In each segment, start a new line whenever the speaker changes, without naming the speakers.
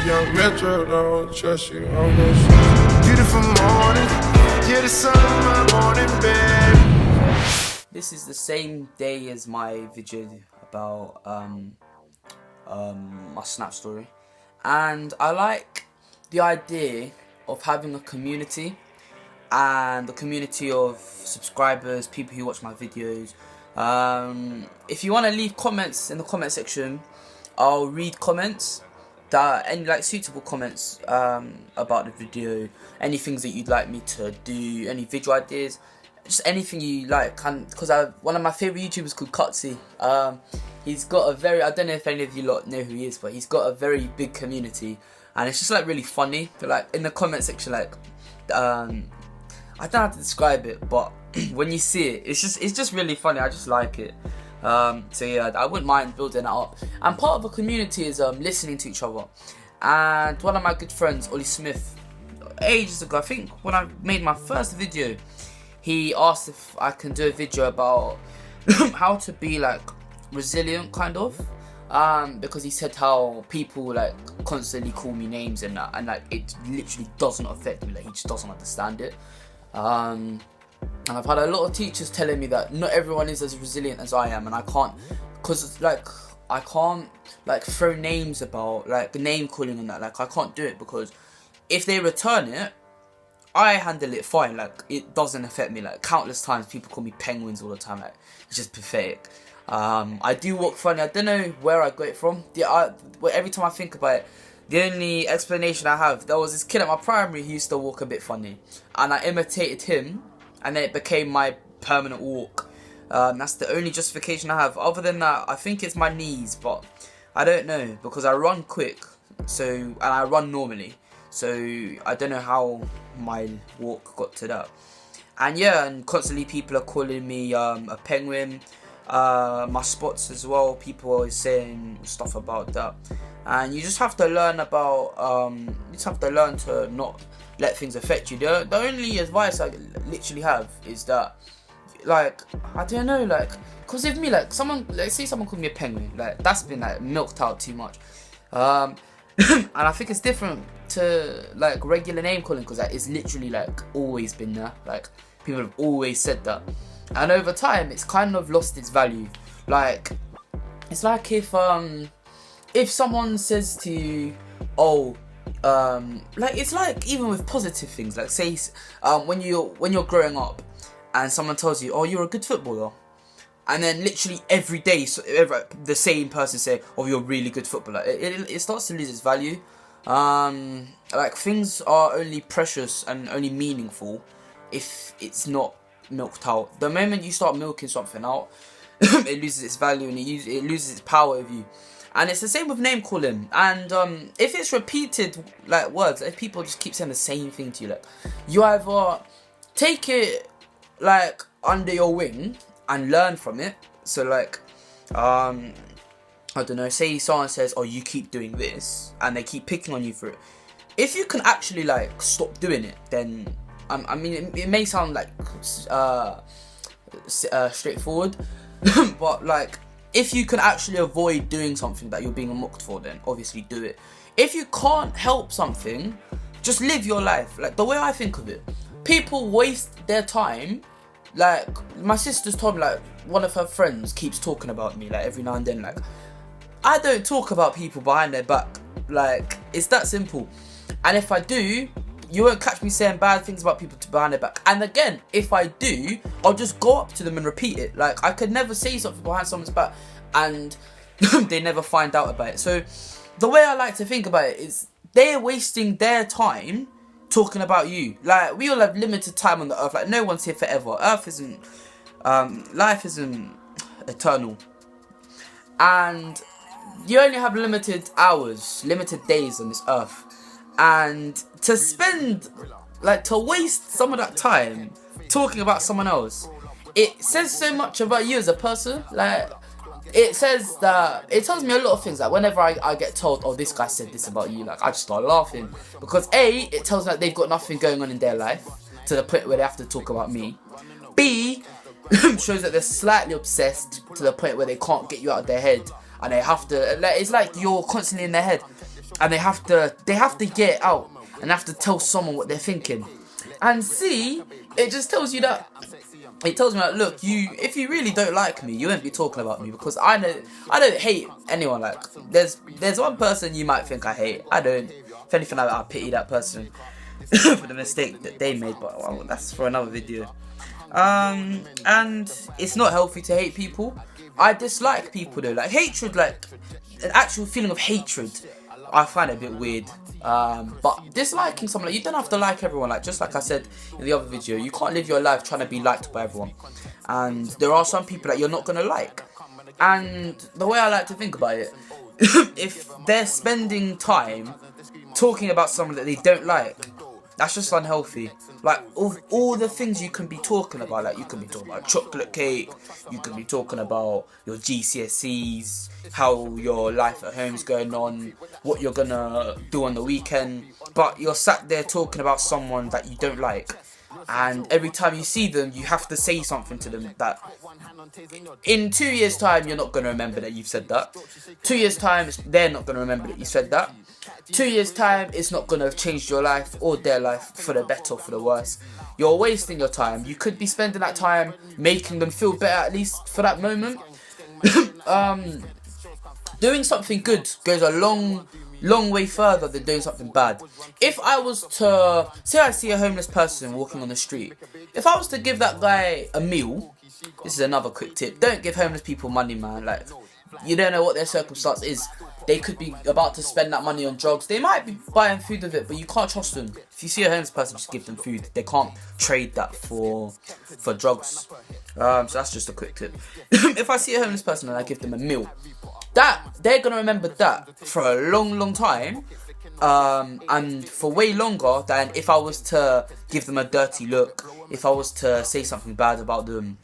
young Metro, don't trust you, I'm gon' shoot you. Beautiful morning, you're the sun of my morning, babe.
This is the same day as my video about my Snap story, and I like the idea of having a community, and the community of subscribers, people who watch my videos. If you want to leave comments in the comment section, I'll read comments, that any like suitable comments about the video, any things that you'd like me to do, any visual ideas, just anything you like. Because one of my favourite YouTubers called Cutsy, he's got a very, I don't know if any of you lot know who he is, but he's got a very big community, and it's just like really funny. Like in the comment section, like I don't know how to describe it, but when you see it, it's just really funny. I just like it. So yeah, I wouldn't mind building that up. And part of a community is listening to each other. And one of my good friends, Ollie Smith, ages ago, I think when I made my first video, he asked if I can do a video about how to be like resilient, kind of. Because he said how people like constantly call me names and that, and like it literally doesn't affect me. Like he just doesn't understand it. And I've had a lot of teachers telling me that not everyone is as resilient as I am, and I can't, cause like I can't like throw names about like name calling and that. Like I can't do it, because if they return it, I handle it fine. Like it doesn't affect me. Like countless times people call me penguins all the time. Like it's just pathetic. I do walk funny. I don't know where I got it from. Every time I think about it, the only explanation I have, there was this kid at my primary who used to walk a bit funny, and I imitated him, and then it became my permanent walk. That's the only justification I have. Other than that, I think it's my knees, but I don't know, because I run quick, and I run normally, so I don't know how my walk got to that. And yeah, and constantly people are calling me a penguin. My spots as well, people are always saying stuff about that. And you just have to learn about, you just have to learn to not let things affect you. The only advice I literally have is that, like, I don't know, like, because if me, like, someone, like, say someone called me a penguin, like, that's been, like, milked out too much. And I think it's different to, like, regular name calling, because, like, it's literally, like, always been there. Like, people have always said that. And over time, it's kind of lost its value. Like, it's like if someone says to you, oh, like it's like even with positive things, like say when you're growing up and someone tells you, oh, you're a good footballer, and then literally every day the same person say, oh, you're a really good footballer, it starts to lose its value. Like things are only precious and only meaningful if it's not milked out. The moment you start milking something out, it loses its value and it loses its power over you. And it's the same with name calling. And if it's repeated like words, if people just keep saying the same thing to you, like you either take it like under your wing and learn from it. So like I don't know, say someone says, oh, you keep doing this, and they keep picking on you for it. If you can actually like stop doing it, then I mean it may sound like straightforward, but like if you can actually avoid doing something that you're being mocked for, then obviously do it. If you can't help something, just live your life. Like the way I think of it, people waste their time. Like my sister's told me, like one of her friends keeps talking about me like every now and then. Like I don't talk about people behind their back. Like it's that simple. And if I do, you won't catch me saying bad things about people behind their back. And again, if I do, I'll just go up to them and repeat it. Like I could never say something behind someone's back and they never find out about it. So the way I like to think about it is they're wasting their time talking about you. Like we all have limited time on the earth. Like no one's here forever. Earth isn't, life isn't eternal. And you only have limited hours, limited days on this earth. And to spend, like, to waste some of that time talking about someone else, it says so much about you as a person. Like, it says that, it tells me a lot of things. Like, whenever I get told, oh, this guy said this about you, like, I just start laughing. Because A, it tells me that they've got nothing going on in their life to the point where they have to talk about me. B, shows that they're slightly obsessed to the point where they can't get you out of their head. And they have to, like, it's like you're constantly in their head. and they have to get it out and have to tell someone what they're thinking. And see, it just tells you that. It tells me that, look, if you really don't like me, you won't be talking about me, because I don't hate anyone. Like, there's one person you might think I hate. I don't. If anything, I pity that person for the mistake that they made, but well, that's for another video. And it's not healthy to hate people. I dislike people though. Like, hatred, like an actual feeling of hatred, I find it a bit weird. But disliking someone, like, you don't have to like everyone. Like, just like I said in the other video, you can't live your life trying to be liked by everyone. And there are some people that you're not gonna like. And the way I like to think about it, if they're spending time talking about someone that they don't like, that's just unhealthy. Like, all the things you can be talking about, like, you can be talking about chocolate cake, you can be talking about your GCSEs, how your life at home is going on, what you're gonna do on the weekend, but you're sat there talking about someone that you don't like. And every time you see them, you have to say something to them that in 2 years' time, you're not going to remember that you've said that. 2 years' time, they're not going to remember that you said that. 2 years' time, it's not going to have changed your life or their life for the better or for the worse. You're wasting your time. You could be spending that time making them feel better, at least for that moment. Doing something good goes a long way further than doing something bad. If I was to, say I see a homeless person walking on the street, if I was to give that guy a meal, this is another quick tip, don't give homeless people money, man. Like, you don't know what their circumstance is. They could be about to spend that money on drugs. They might be buying food with it, but you can't trust them. If you see a homeless person, just give them food. They can't trade that for drugs. So that's just a quick tip. If I see a homeless person and I give them a meal, that they're gonna remember that for a long time, and for way longer than if I was to give them a dirty look, if I was to say something bad about them.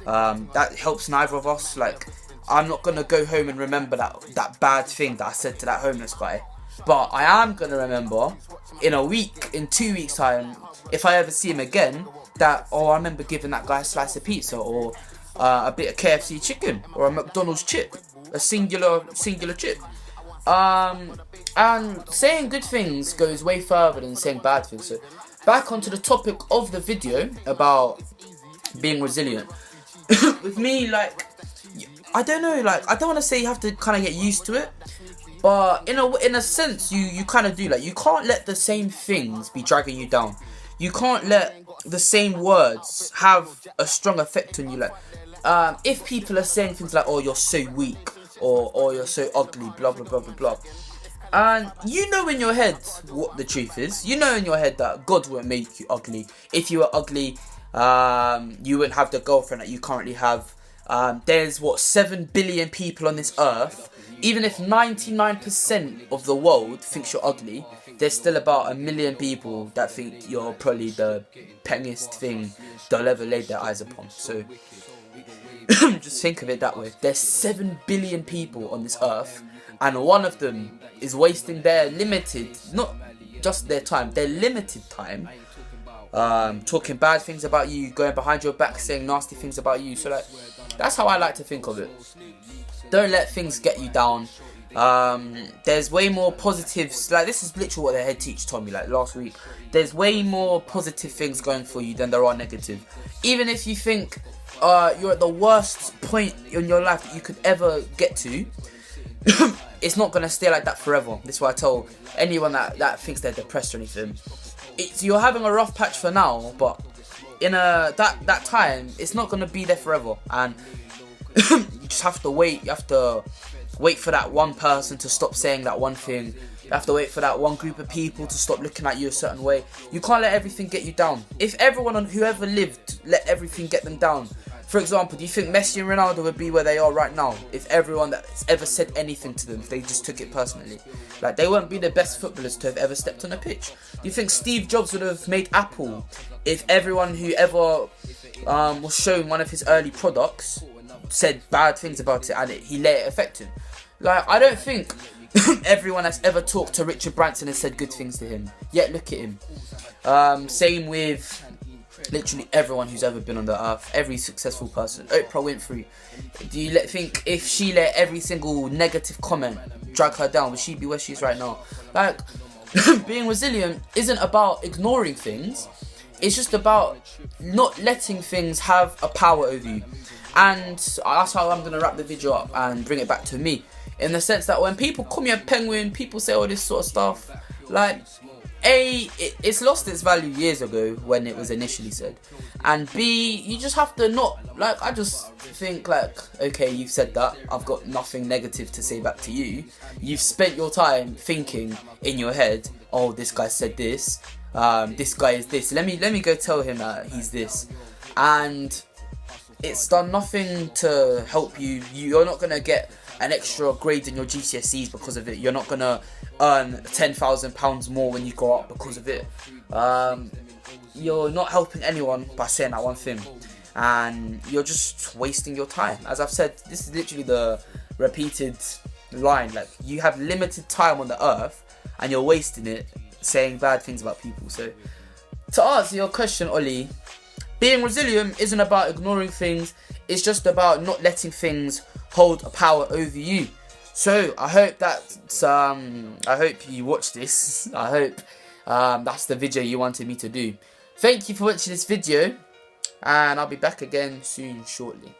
That helps neither of us. Like, I'm not gonna go home and remember that bad thing that I said to that homeless guy, but I am gonna remember in a week, in 2 weeks time, if I ever see him again, that, oh, I remember giving that guy a slice of pizza, or a bit of KFC chicken, or a McDonald's chip. A singular chip. And saying good things goes way further than saying bad things. So back onto the topic of the video about being resilient. With me, like, I don't know, like, I don't want to say you have to kind of get used to it, but in a sense you kind of do. Like, you can't let the same things be dragging you down. You can't let the same words have a strong effect on you. Like, if people are saying things like, oh, you're so weak, or you're so ugly, blah blah blah blah blah, and you know in your head what the truth is. You know in your head that God won't make you ugly. If you were ugly, you wouldn't have the girlfriend that you currently have. There's 7 billion people on this earth. Even if 99% of the world thinks you're ugly, there's still about 1 million people that think you're probably the pengest thing they'll ever lay their eyes upon. So just think of it that way. There's 7 billion people on this earth, and one of them is wasting their limited, not just their time, their limited time, talking bad things about you, going behind your back, saying nasty things about you. So, like, that's how I like to think of it. Don't let things get you down. There's way more positives. Like, this is literally what the head teacher told me, like, last week. There's way more positive things going for you than there are negative. Even if you think you're at the worst point in your life that you could ever get to, it's not gonna stay like that forever. This is what I tell anyone that thinks they're depressed or anything. You're having a rough patch for now, but in that time, it's not gonna be there forever, and you just have to wait. You have to wait for that one person to stop saying that one thing. You have to wait for that one group of people to stop looking at you a certain way. You can't let everything get you down. If everyone who ever lived let everything get them down, for example, do you think Messi and Ronaldo would be where they are right now if everyone that's ever said anything to them, if they just took it personally? Like, they wouldn't be the best footballers to have ever stepped on a pitch. Do you think Steve Jobs would have made Apple if everyone who ever was shown one of his early products said bad things about it and he let it affect him? Like, I don't think everyone that's ever talked to Richard Branson has said good things to him. Yet look at him. Same with literally everyone who's ever been on the earth, every successful person, Oprah Winfrey. Do you think if she let every single negative comment drag her down, would she be where she is right now? Like, being resilient isn't about ignoring things. It's just about not letting things have a power over you. And that's how I'm going to wrap the video up and bring it back to me. In the sense that when people call me a penguin, people say all this sort of stuff, like, A, it's lost its value years ago when it was initially said. And B, you just have to not, like, I just think, like, okay, you've said that, I've got nothing negative to say back to you. You've spent your time thinking in your head, oh, this guy said this, this guy is this, let me go tell him that he's this. And it's done nothing to help you. You're not going to get an extra grade in your GCSEs because of it. You're not going to earn £10,000 more when you grow up because of it. You're not helping anyone by saying that one thing. And you're just wasting your time. As I've said, this is literally the repeated line. Like, you have limited time on the earth and you're wasting it saying bad things about people. So, to answer your question, Ollie, being resilient isn't about ignoring things. It's just about not letting things hold a power over you. So I hope that I hope you watch this. I hope that's the video you wanted me to do. Thank you for watching this video, and I'll be back again soon, shortly.